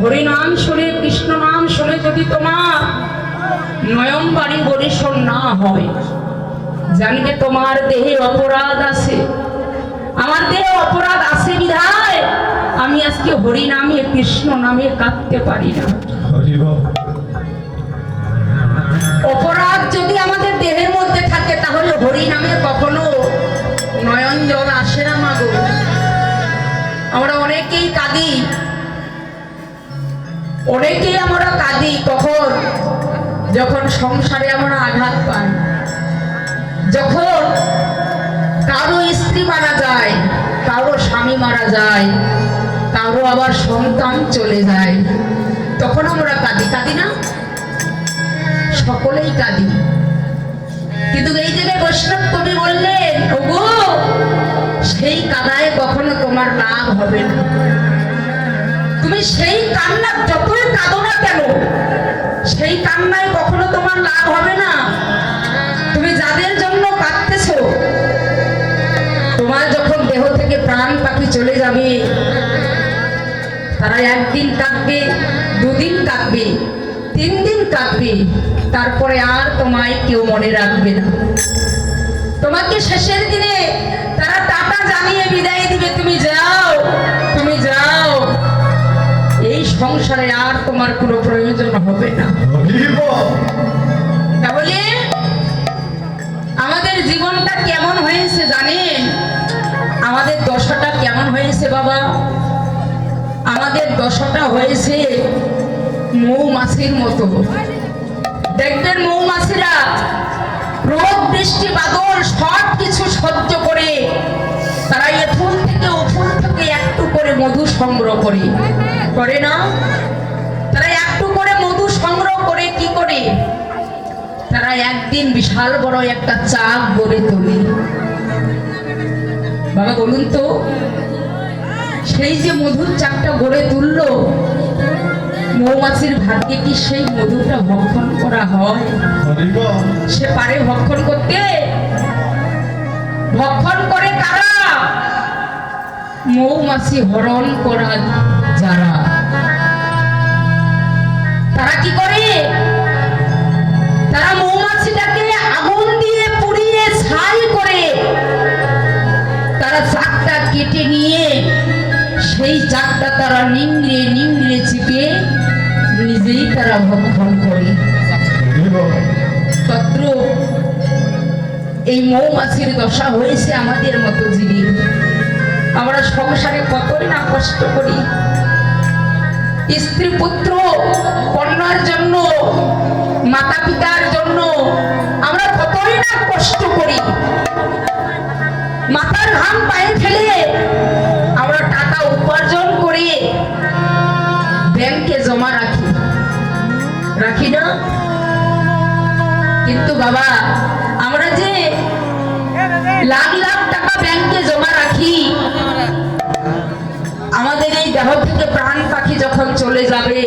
হরি নাম শুনে কৃষ্ণ নাম শুনে যদি তোমার নয়ন বাড়ি বরিশন না হয়, জানবে তোমার দেহে অপরাধ আছে। আমার দেহে অপরাধ আছে বিধায় আমি আজকে হরি নামে কৃষ্ণ নামে কাঁদতে পারি না। অপরাধ যদি আমাদের দেহের মধ্যে থাকে তাহলে হরি নামে কখনো নয়ন জল আসে না মাগো। আমরা অনেকেই কাঁদি, অনেকেই আমরা কাঁদি কখন? যখন সংসারে আমরা আঘাত পাই, যখন কারো স্ত্রী মারা যায়, কারো স্বামী মারা যায়, কারো আবার সন্তান চলে যায়, তখন আমরা কাঁদি, কাঁদি না? সকলেই কাঁদি। কিন্তু এই জায়গায় বৈষ্ণব কবি বললেন, ওগো সেই কান্নায় কখনো তোমার লাভ হবে না। তুমি সেই কান্না যতই কাঁদো না কেন, সেই কান্নায় কখনো তোমার লাভ হবে না। তুমি যাদের জন্য কাঁদতেছো, তোমার যখন দেহ থেকে প্রাণ পাখি চলে যাবে, তারা একদিন কাঁদবে, দুদিন কাঁদবে, 3 দিন কাঁদবে, তারপরে আর তোমায় কেউ মনে রাখবে না। তোমাকে শেষের দিনে তারা টাটা জানিয়ে বিদায় দিবে, তুমি যাও, তুমি যাও, এই সংসারে আর তোমার কোনো প্রয়োজন হবে না। তাহলে আমাদের জীবনটা কেমন হয়েছে জানেন? আমাদের দশাটা কেমন হয়েছে বাবা? আমাদের দশাটা হয়েছে মৌমাছির মতো। দেখবেন মৌমাছিরা রোদ বৃষ্টি বাদল সব কিছু সহ্য করে তারা এ ফুল থেকে ও ফুল থেকে একটু করে মধু সংগ্রহ করে না? তারা একটু করে মধু সংগ্রহ করে কি করে? তারা একদিন বিশাল বড় একটা চাক গড়ে তোলে। বাবা বলুন তো, সেই যে মধুর চাকটা গড়ে তুললো, মৌমাছির ভাগ্যে কি সেই মধুটা ভক্ষণ করা হয়? সে পারে ভক্ষণ করতে? ভক্ষণ করে কারা? মৌমাছি হরণ করা যারা, তারা কি করে? তারা মৌমাছিটাকে আগুন দিয়ে পুড়িয়ে ছাই করে তারা চাকটা কেটে নিয়ে সেই চাকটা তারা নিংড়ে নিংড়ে চিপে নিজেই তারা ভক্ষণ করে। তত্র এই মৌমাছির দশা হয়েছে আমাদের মতো জীবী। আমরা সংসারে কতই না কষ্ট করি, স্ত্রী পুত্র কন্যার জন্য, মাতা পিতার জন্য আমরা কতই না কষ্ট করি। মাথার ঘাম পায়ে ফেলে আমরা টাকা উপার্জন করে ব্যাংকে জমা রাখি না? কিন্তু বাবা, আমরা যে লাখ লাখ টাকা ব্যাংকে জমা রাখি, আমাদের এই দেহ থেকে প্রাণ পাখি যখন চলে যাবে